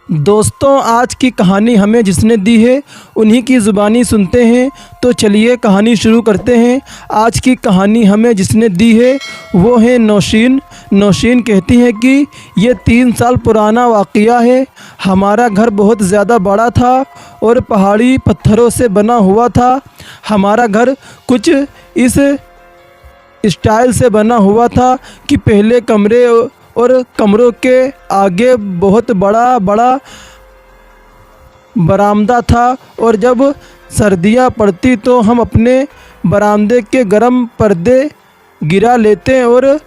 दोस्तों, आज की कहानी हमें जिसने दी है उन्हीं की ज़ुबानी सुनते हैं। तो चलिए कहानी शुरू करते हैं। आज की कहानी हमें जिसने दी है वो है नौशीन। नौशीन कहती है कि ये 3 साल पुराना वाक़या है। हमारा घर बहुत ज़्यादा बड़ा था और पहाड़ी पत्थरों से बना हुआ था। हमारा घर कुछ इस स्टाइल से बना हुआ था कि पहले कमरे और कमरों के आगे बहुत बड़ा बरामदा था, और जब सर्दियां पड़ती तो हम अपने बरामदे के गर्म पर्दे गिरा लेते और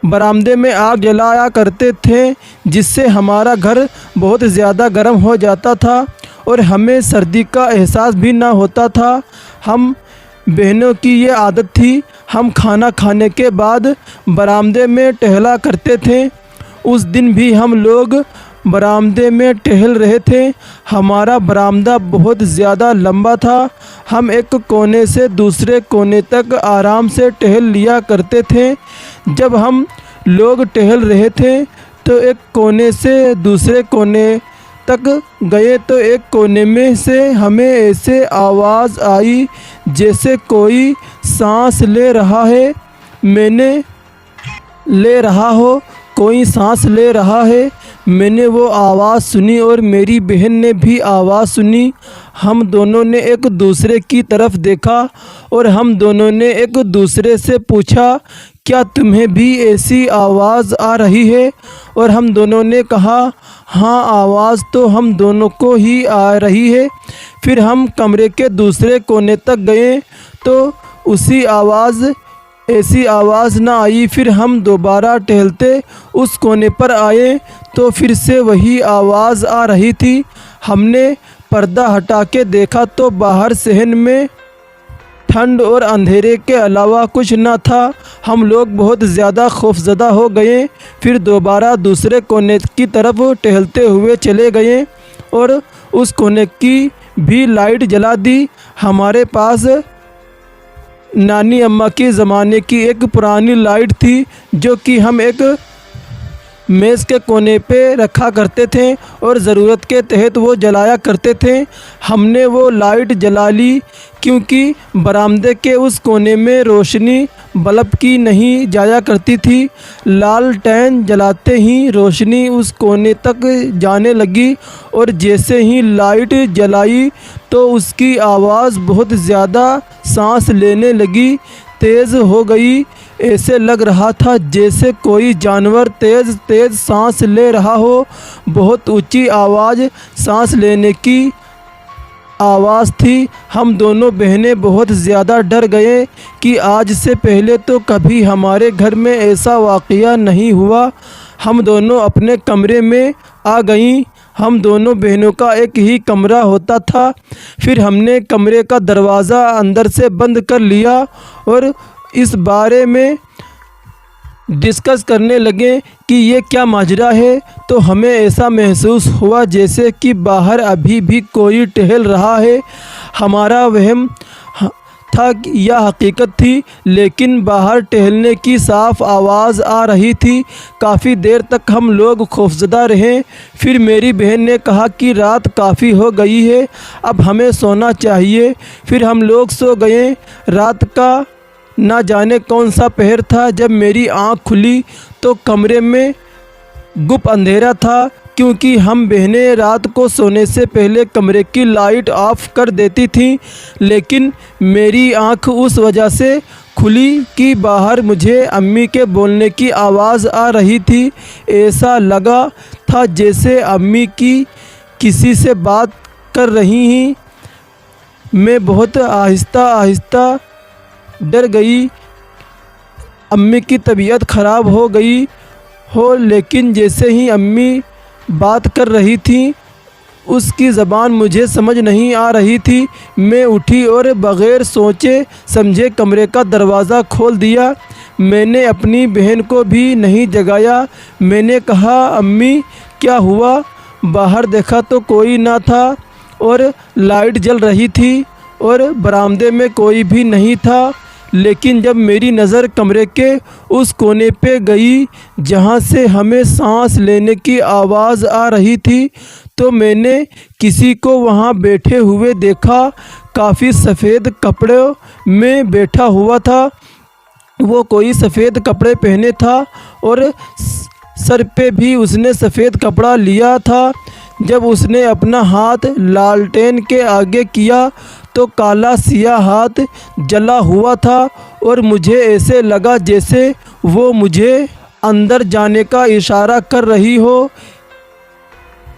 बरामदे में आग जलाया करते थे, जिससे हमारा घर बहुत ज़्यादा गर्म हो जाता था और हमें सर्दी का एहसास भी ना होता था। हम बहनों की ये आदत थी, हम खाना खाने के बाद बरामदे में टहला करते थे। उस दिन भी हम लोग बरामदे में टहल रहे थे। हमारा बरामदा बहुत ज़्यादा लंबा था। हम एक कोने से दूसरे कोने तक आराम से टहल लिया करते थे। जब हम लोग टहल रहे थे तो एक कोने से दूसरे कोने तक गए तो एक कोने में से हमें ऐसे आवाज़ आई जैसे कोई सांस ले रहा है। कोई सांस ले रहा है। मैंने वो आवाज़ सुनी और मेरी बहन ने भी आवाज़ सुनी। हम दोनों ने एक दूसरे की तरफ देखा और हम दोनों ने एक दूसरे से पूछा, क्या तुम्हें भी ऐसी आवाज़ आ रही है? और हम दोनों ने कहा, हाँ, आवाज़ तो हम दोनों को ही आ रही है। फिर हम कमरे के दूसरे कोने तक गए तो ऐसी आवाज़ ना आई। फिर हम दोबारा टहलते उस कोने पर आए तो फिर से वही आवाज़ आ रही थी। हमने पर्दा हटा के देखा तो बाहर सहन में ठंड और अंधेरे के अलावा कुछ न था। हम लोग बहुत ज़्यादा खौफज़दा हो गए। फिर दोबारा दूसरे कोने की तरफ टहलते हुए चले गए और उस कोने की भी लाइट जला दी। हमारे पास नानी अम्मा के ज़माने की एक पुरानी लाइट थी जो कि हम एक मेज़ के कोने पे रखा करते थे और ज़रूरत के तहत वो जलाया करते थे। हमने वो लाइट जला ली क्योंकि बरामदे के उस कोने में रोशनी बल्ब की नहीं जाया करती थी। लालटेन जलाते ही रोशनी उस कोने तक जाने लगी और जैसे ही लाइट जलाई तो उसकी आवाज़ बहुत ज़्यादा सांस लेने लगी, तेज़ हो गई। ऐसे लग रहा था जैसे कोई जानवर तेज़ सांस ले रहा हो। बहुत ऊंची आवाज़ सांस लेने की आवाज़ थी। हम दोनों बहनें बहुत ज़्यादा डर गए कि आज से पहले तो कभी हमारे घर में ऐसा वाक़या नहीं हुआ। हम दोनों अपने कमरे में आ गईं। हम दोनों बहनों का एक ही कमरा होता था। फिर हमने कमरे का दरवाज़ा अंदर से बंद कर लिया और इस बारे में डिस्कस करने लगे कि ये क्या माजरा है। तो हमें ऐसा महसूस हुआ जैसे कि बाहर अभी भी कोई टहल रहा है। हमारा वहम था या हकीकत थी, लेकिन बाहर टहलने की साफ आवाज़ आ रही थी। काफ़ी देर तक हम लोग खौफज़दा रहे। फिर मेरी बहन ने कहा कि रात काफ़ी हो गई है, अब हमें सोना चाहिए। फिर हम लोग सो गए। रात का ना जाने कौन सा पहर था। जब मेरी आँख खुली तो कमरे में गुप अंधेरा था, क्योंकि हम बहनें रात को सोने से पहले कमरे की लाइट ऑफ कर देती थीं। लेकिन मेरी आँख उस वजह से खुली कि बाहर मुझे अम्मी के बोलने की आवाज़ आ रही थी। ऐसा लगा था जैसे अम्मी की किसी से बात कर रही हैं। मैं बहुत आहिस्ता डर गई। अम्मी की तबीयत ख़राब हो गई हो, लेकिन जैसे ही अम्मी बात कर रही थी उसकी ज़बान मुझे समझ नहीं आ रही थी। मैं उठी और बग़ैर सोचे समझे कमरे का दरवाज़ा खोल दिया। मैंने अपनी बहन को भी नहीं जगाया। मैंने कहा, अम्मी क्या हुआ? बाहर देखा तो कोई ना था और लाइट जल रही थी और बरामदे में कोई भी नहीं था। लेकिन जब मेरी नज़र कमरे के उस कोने पे गई जहाँ से हमें सांस लेने की आवाज़ आ रही थी, तो मैंने किसी को वहाँ बैठे हुए देखा। काफ़ी सफ़ेद कपड़ों में बैठा हुआ था। वो कोई सफ़ेद कपड़े पहने था और सर पे भी उसने सफ़ेद कपड़ा लिया था। जब उसने अपना हाथ लालटेन के आगे किया तो काला सियाह हाथ जला हुआ था और मुझे ऐसे लगा जैसे वो मुझे अंदर जाने का इशारा कर रही हो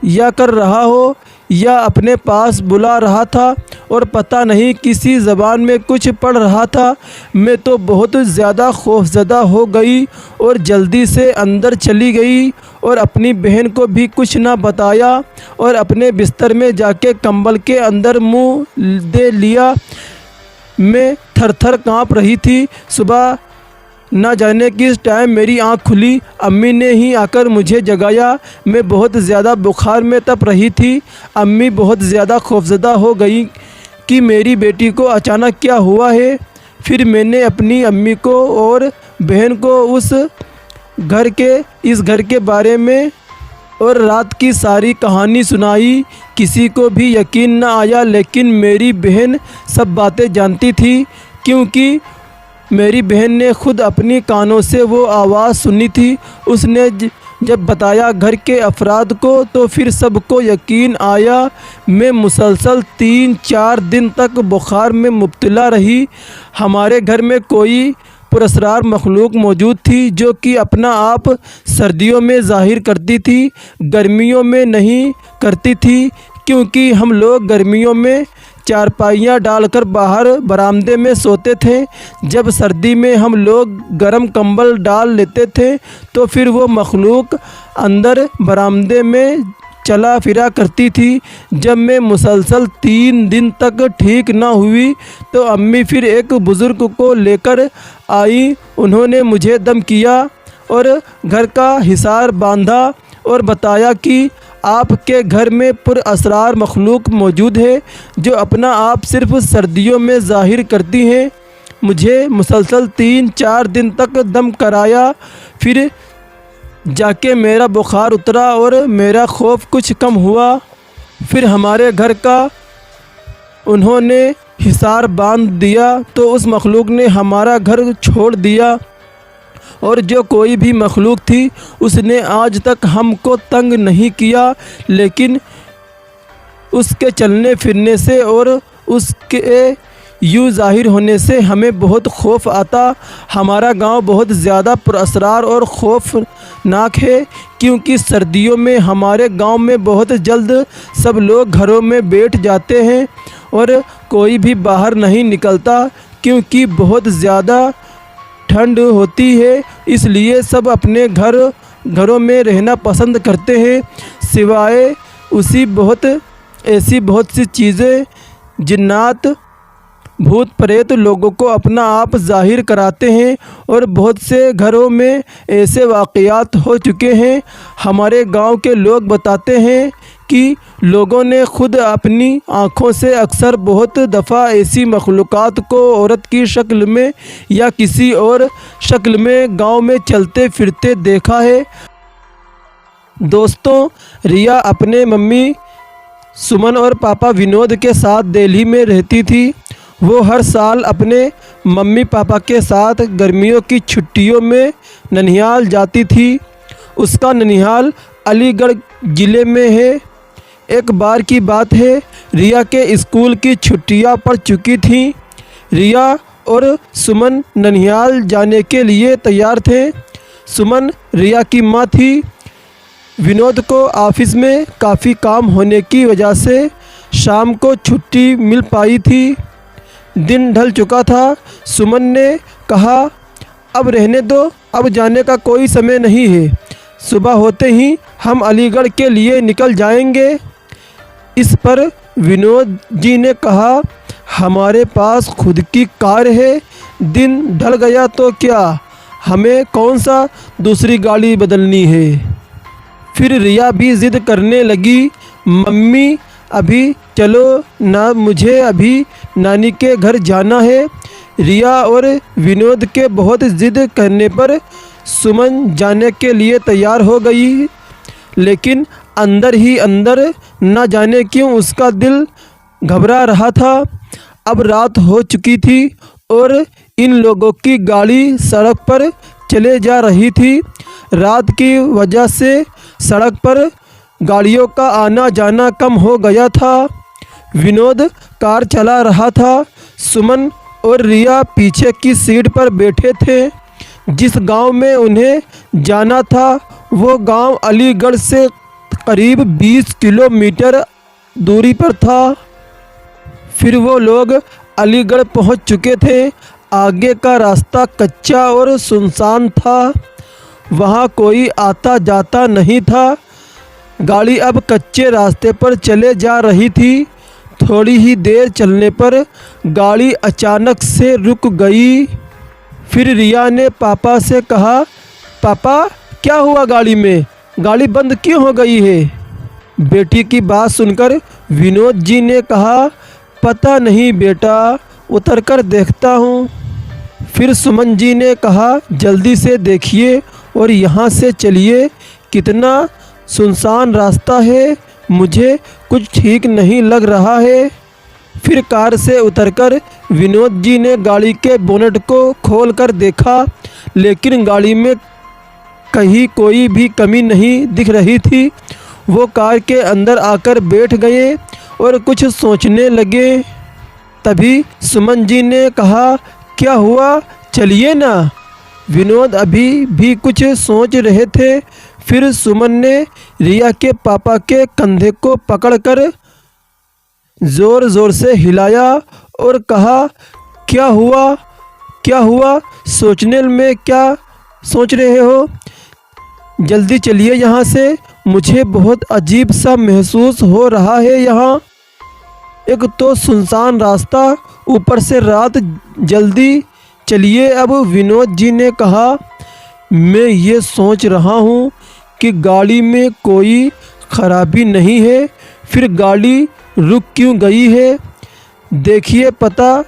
या कर रहा हो या अपने पास बुला रहा था, और पता नहीं किसी ज़बान में कुछ पढ़ रहा था। मैं तो बहुत ज़्यादा खौफज़दा हो गई और जल्दी से अंदर चली गई और अपनी बहन को भी कुछ ना बताया और अपने बिस्तर में जाके कंबल के अंदर मुंह दे लिया। मैं थर-थर काँप रही थी। सुबह ना जाने किस टाइम मेरी आँख खुली। अम्मी ने ही आकर मुझे जगाया। मैं बहुत ज़्यादा बुखार में तप रही थी। अम्मी बहुत ज़्यादा खौफज़दा हो गई कि मेरी बेटी को अचानक क्या हुआ है। फिर मैंने अपनी अम्मी को और बहन को इस घर के बारे में और रात की सारी कहानी सुनाई। किसी को भी यकीन न आया, लेकिन मेरी बहन सब बातें जानती थी, क्योंकि मेरी बहन ने खुद अपनी कानों से वो आवाज़ सुनी थी। उसने जब बताया घर के अफराद को तो फिर सबको यकीन आया। मैं मुसलसल 3-4 दिन तक बुखार में मुब्तला रही। हमारे घर में कोई पुरस्रार मखलूक मौजूद थी जो कि अपना आप सर्दियों में ज़ाहिर करती थी, गर्मियों में नहीं करती थी, क्योंकि हम लोग गर्मियों में चारपाइयाँ डालकर बाहर बरामदे में सोते थे। जब सर्दी में हम लोग गर्म कंबल डाल लेते थे तो फिर वो मखलूक अंदर बरामदे में चला फिरा करती थी। जब मैं मुसलसल 3 दिन तक ठीक ना हुई तो अम्मी फिर एक बुज़ुर्ग को लेकर आई। उन्होंने मुझे दम किया और घर का हिसार बांधा और बताया कि आपके घर में पुरअसरार मखलूक मौजूद है जो अपना आप सिर्फ सर्दियों में ज़ाहिर करती हैं। मुझे मुसलसल 3-4 दिन तक दम कराया। फिर जाके मेरा बुखार उतरा और मेरा खौफ कुछ कम हुआ। फिर हमारे घर का उन्होंने हिसार बांध दिया तो उस मखलूक ने हमारा घर छोड़ दिया, और जो कोई भी मखलूक थी उसने आज तक हमको तंग नहीं किया। लेकिन उसके चलने फिरने से और उसके यूँ ज़ाहिर होने से हमें बहुत खौफ आता। हमारा गांव बहुत ज़्यादा पुरअसरार और खौफनाक है, क्योंकि सर्दियों में हमारे गांव में बहुत जल्द सब लोग घरों में बैठ जाते हैं और कोई भी बाहर नहीं निकलता, क्योंकि बहुत ज़्यादा ठंड होती है। इसलिए सब अपने घरों में रहना पसंद करते हैं। सिवाय ऐसी बहुत सी चीज़ें, जिन्नात, भूत प्रेत लोगों को अपना आप ज़ाहिर कराते हैं और बहुत से घरों में ऐसे वाक़यात हो चुके हैं। हमारे गांव के लोग बताते हैं कि लोगों ने खुद अपनी आँखों से अक्सर बहुत दफ़ा ऐसी मखलूक़ात को औरत की शक्ल में या किसी और शक्ल में गांव में चलते फिरते देखा है। दोस्तों, रिया अपने मम्मी सुमन और पापा विनोद के साथ दिल्ली में रहती थी। वो हर साल अपने मम्मी पापा के साथ गर्मियों की छुट्टियों में ननिहाल जाती थी। उसका ननिहाल अलीगढ़ ज़िले में है। एक बार की बात है, रिया के स्कूल की छुट्टियां पड़ चुकी थीं। रिया और सुमन ननिहाल जाने के लिए तैयार थे। सुमन रिया की माँ थी। विनोद को ऑफिस में काफ़ी काम होने की वजह से शाम को छुट्टी मिल पाई थी। दिन ढल चुका था। सुमन ने कहा, अब रहने दो, अब जाने का कोई समय नहीं है। सुबह होते ही हम अलीगढ़ के लिए निकल जाएंगे। इस पर विनोद जी ने कहा, हमारे पास खुद की कार है, दिन ढल गया तो क्या, हमें कौन सा दूसरी गाड़ी बदलनी है। फिर रिया भी ज़िद करने लगी, मम्मी अभी चलो ना, मुझे अभी नानी के घर जाना है। रिया और विनोद के बहुत जिद करने पर सुमन जाने के लिए तैयार हो गई, लेकिन अंदर ही अंदर न जाने क्यों उसका दिल घबरा रहा था। अब रात हो चुकी थी और इन लोगों की गाड़ी सड़क पर चले जा रही थी। रात की वजह से सड़क पर गाड़ियों का आना जाना कम हो गया था। विनोद कार चला रहा था। सुमन और रिया पीछे की सीट पर बैठे थे। जिस गांव में उन्हें जाना था वो गांव अलीगढ़ से करीब 20 किलोमीटर दूरी पर था। फिर वो लोग अलीगढ़ पहुंच चुके थे। आगे का रास्ता कच्चा और सुनसान था। वहाँ कोई आता जाता नहीं था। गाड़ी अब कच्चे रास्ते पर चले जा रही थी। थोड़ी ही देर चलने पर गाड़ी अचानक से रुक गई। फिर रिया ने पापा से कहा, पापा क्या हुआ गाड़ी में? गाड़ी बंद क्यों हो गई है? बेटी की बात सुनकर विनोद जी ने कहा, पता नहीं बेटा, उतर कर देखता हूँ। फिर सुमन जी ने कहा, जल्दी से देखिए और यहाँ से चलिए, कितना सुनसान रास्ता है, मुझे कुछ ठीक नहीं लग रहा है। फिर कार से उतरकर विनोद जी ने गाड़ी के बोनट को खोल कर देखा, लेकिन गाड़ी में कहीं कोई भी कमी नहीं दिख रही थी। वो कार के अंदर आकर बैठ गए और कुछ सोचने लगे। तभी सुमन जी ने कहा, क्या हुआ, चलिए ना। विनोद अभी भी कुछ सोच रहे थे। फिर सुमन ने रिया के पापा के कंधे को पकड़कर ज़ोर ज़ोर से हिलाया और कहा, क्या हुआ, क्या हुआ, सोचने में क्या सोच रहे हो? जल्दी चलिए यहाँ से, मुझे बहुत अजीब सा महसूस हो रहा है। यहाँ एक तो सुनसान रास्ता, ऊपर से रात, जल्दी चलिए। अब विनोद जी ने कहा, मैं ये सोच रहा हूँ कि गाड़ी में कोई खराबी नहीं है, फिर गाड़ी रुक क्यों गई है? देखिए, पता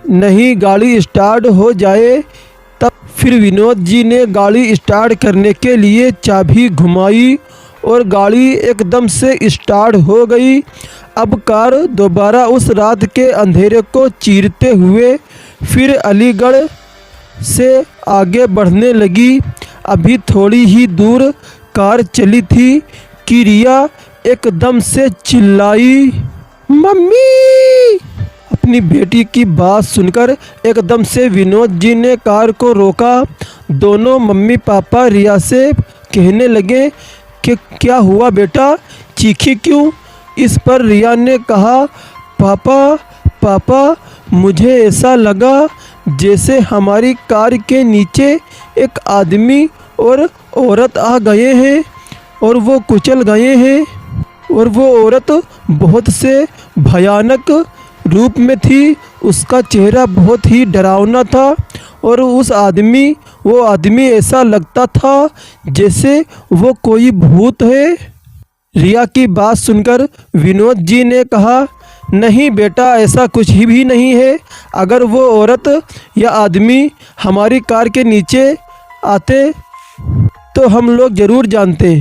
नहीं गाड़ी स्टार्ट हो जाए तब। फिर विनोद जी ने गाड़ी स्टार्ट करने के लिए चाबी घुमाई और गाड़ी एकदम से स्टार्ट हो गई। अब कार दोबारा उस रात के अंधेरे को चीरते हुए फिर अलीगढ़ से आगे बढ़ने लगी। अभी थोड़ी ही दूर कार चली थी कि रिया एकदम से चिल्लाई, मम्मी। अपनी बेटी की बात सुनकर एकदम से विनोद जी ने कार को रोका। दोनों मम्मी पापा रिया से कहने लगे कि क्या हुआ बेटा, चीखी क्यों? इस पर रिया ने कहा, पापा पापा, मुझे ऐसा लगा जैसे हमारी कार के नीचे एक आदमी और औरत आ गए हैं और वो कुचल गए हैं। और वो औरत बहुत से भयानक रूप में थी। उसका चेहरा बहुत ही डरावना था और वो आदमी ऐसा लगता था जैसे वो कोई भूत है। रिया की बात सुनकर विनोद जी ने कहा, नहीं बेटा, ऐसा कुछ ही भी नहीं है। अगर वो औरत या आदमी हमारी कार के नीचे आते तो हम लोग ज़रूर जानते।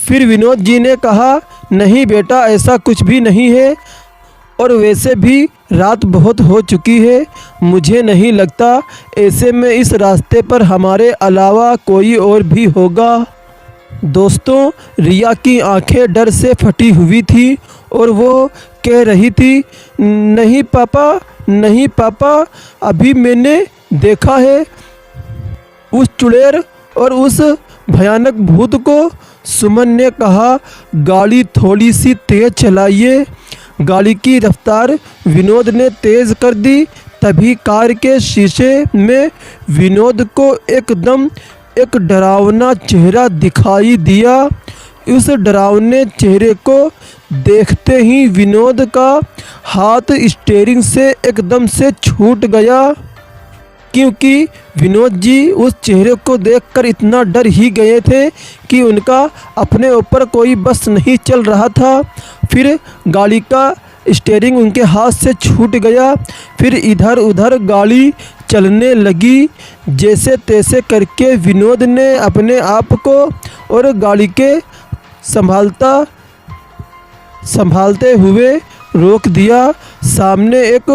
फिर विनोद जी ने कहा, नहीं बेटा, ऐसा कुछ भी नहीं है, और वैसे भी रात बहुत हो चुकी है, मुझे नहीं लगता ऐसे में इस रास्ते पर हमारे अलावा कोई और भी होगा। दोस्तों, रिया की आंखें डर से फटी हुई थी और वो कह रही थी, नहीं पापा, नहीं पापा, अभी मैंने देखा है उस चुड़ैल और उस भयानक भूत को। सुमन ने कहा, गाड़ी थोड़ी सी तेज़ चलाइए। गाड़ी की रफ्तार विनोद ने तेज़ कर दी। तभी कार के शीशे में विनोद को एकदम एक डरावना चेहरा दिखाई दिया। उस डरावने चेहरे को देखते ही विनोद का हाथ स्टीयरिंग से एकदम से छूट गया, क्योंकि विनोद जी उस चेहरे को देखकर इतना डर ही गए थे कि उनका अपने ऊपर कोई बस नहीं चल रहा था। फिर गाड़ी का स्टीयरिंग उनके हाथ से छूट गया। फिर इधर उधर गाड़ी चलने लगी। जैसे तैसे करके विनोद ने अपने आप को और गाड़ी के संभालते हुए रोक दिया। सामने एक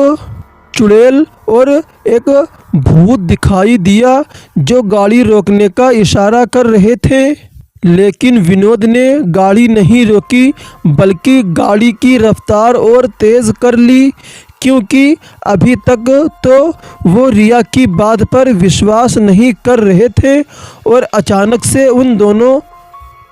चुड़ैल और एक भूत दिखाई दिया जो गाड़ी रोकने का इशारा कर रहे थे, लेकिन विनोद ने गाड़ी नहीं रोकी बल्कि गाड़ी की रफ्तार और तेज़ कर ली, क्योंकि अभी तक तो वो रिया की बात पर विश्वास नहीं कर रहे थे। और अचानक से उन दोनों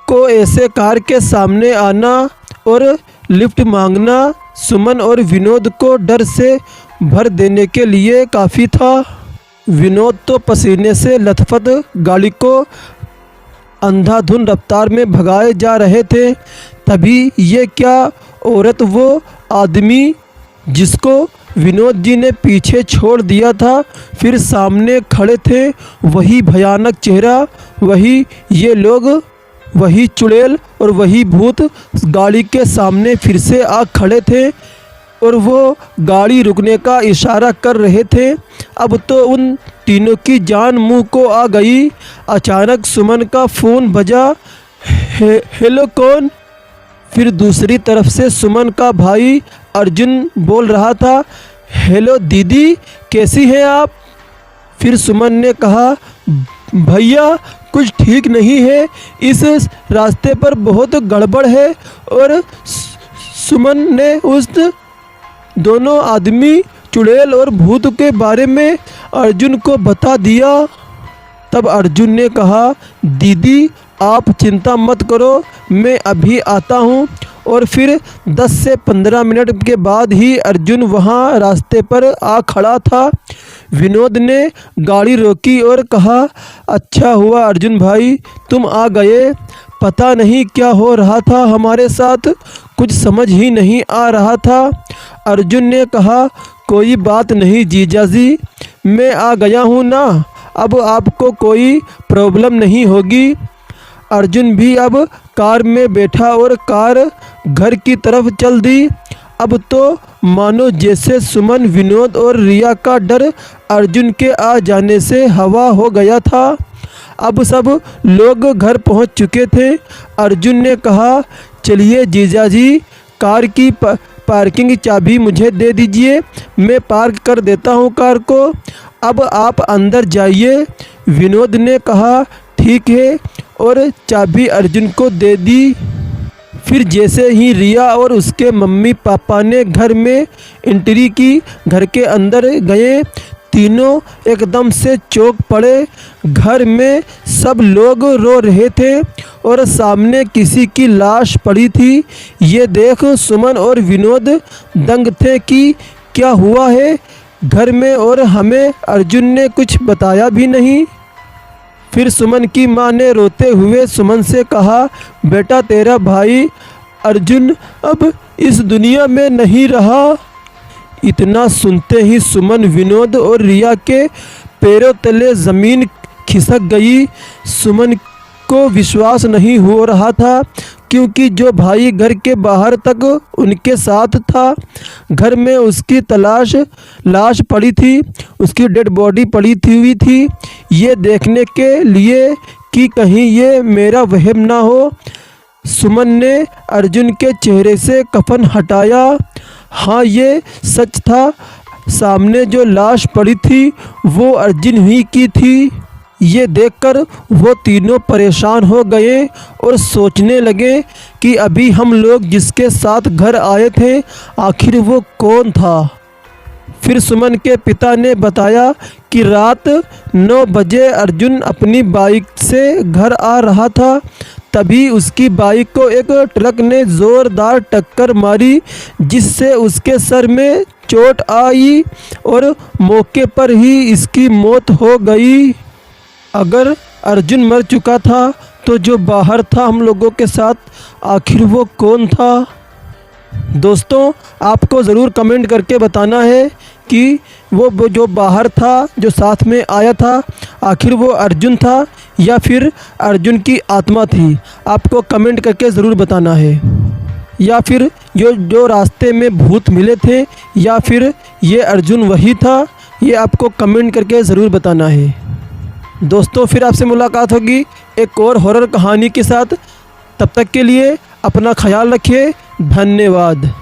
को ऐसे कार के सामने आना और लिफ्ट मांगना सुमन और विनोद को डर से भर देने के लिए काफ़ी था। विनोद तो पसीने से लथपथ गाड़ी को अंधाधुंध रफ्तार में भगाए जा रहे थे। तभी ये क्या औरत, वो आदमी जिसको विनोद जी ने पीछे छोड़ दिया था, फिर सामने खड़े थे। वही भयानक चेहरा, वही ये लोग, वही चुड़ैल और वही भूत गाड़ी के सामने फिर से आ खड़े थे और वो गाड़ी रुकने का इशारा कर रहे थे। अब तो उन तीनों की जान मुंह को आ गई। अचानक सुमन का फ़ोन बजा। हेलो कौन? फिर दूसरी तरफ से सुमन का भाई अर्जुन बोल रहा था, हेलो दीदी, कैसी हैं आप? फिर सुमन ने कहा, भैया कुछ ठीक नहीं है, इस रास्ते पर बहुत गड़बड़ है। और सुमन ने उस दोनों आदमी चुड़ैल और भूत के बारे में अर्जुन को बता दिया। तब अर्जुन ने कहा, दीदी आप चिंता मत करो, मैं अभी आता हूँ। और फिर 10 से 15 मिनट के बाद ही अर्जुन वहाँ रास्ते पर आ खड़ा था। विनोद ने गाड़ी रोकी और कहा, अच्छा हुआ अर्जुन भाई तुम आ गए, पता नहीं क्या हो रहा था हमारे साथ, कुछ समझ ही नहीं आ रहा था। अर्जुन ने कहा, कोई बात नहीं जीजा जी, मैं आ गया हूँ ना, अब आपको कोई प्रॉब्लम नहीं होगी। अर्जुन भी अब कार में बैठा और कार घर की तरफ चल दी। अब तो मानो जैसे सुमन, विनोद और रिया का डर अर्जुन के आ जाने से हवा हो गया था। अब सब लोग घर पहुंच चुके थे। अर्जुन ने कहा, चलिए जीजा जी, कार की पार्किंग चाबी मुझे दे दीजिए, मैं पार्क कर देता हूं कार को, अब आप अंदर जाइए। विनोद ने कहा, ठीक है, और चाबी अर्जुन को दे दी। फिर जैसे ही रिया और उसके मम्मी पापा ने घर में एंट्री की, घर के अंदर गए, तीनों एकदम से चौंक पड़े। घर में सब लोग रो रहे थे और सामने किसी की लाश पड़ी थी। ये देख सुमन और विनोद दंग थे कि क्या हुआ है घर में, और हमें अर्जुन ने कुछ बताया भी नहीं। फिर सुमन की मां ने रोते हुए सुमन से कहा, बेटा तेरा भाई अर्जुन अब इस दुनिया में नहीं रहा। इतना सुनते ही सुमन, विनोद और रिया के पैरों तले ज़मीन खिसक गई। सुमन को विश्वास नहीं हो रहा था, क्योंकि जो भाई घर के बाहर तक उनके साथ था, घर में उसकी लाश पड़ी थी, उसकी डेड बॉडी पड़ी हुई थी, ये देखने के लिए कि कहीं ये मेरा वहम ना हो। सुमन ने अर्जुन के चेहरे से कफन हटाया। हाँ, ये सच था, सामने जो लाश पड़ी थी वो अर्जुन ही की थी। ये देखकर वो तीनों परेशान हो गए और सोचने लगे कि अभी हम लोग जिसके साथ घर आए थे, आखिर वो कौन था। फिर सुमन के पिता ने बताया कि रात 9 बजे अर्जुन अपनी बाइक से घर आ रहा था, तभी उसकी बाइक को एक ट्रक ने ज़ोरदार टक्कर मारी, जिससे उसके सर में चोट आई और मौके पर ही इसकी मौत हो गई। अगर अर्जुन मर चुका था तो जो बाहर था हम लोगों के साथ, आखिर वो कौन था। दोस्तों, आपको ज़रूर कमेंट करके बताना है कि वो जो बाहर था, जो साथ में आया था, आखिर वो अर्जुन था या फिर अर्जुन की आत्मा थी। आपको कमेंट करके ज़रूर बताना है। या फिर जो रास्ते में भूत मिले थे, या फिर ये अर्जुन वही था, ये आपको कमेंट करके ज़रूर बताना है। दोस्तों फिर आपसे मुलाकात होगी एक और हॉरर कहानी के साथ। तब तक के लिए अपना ख्याल रखिए। धन्यवाद।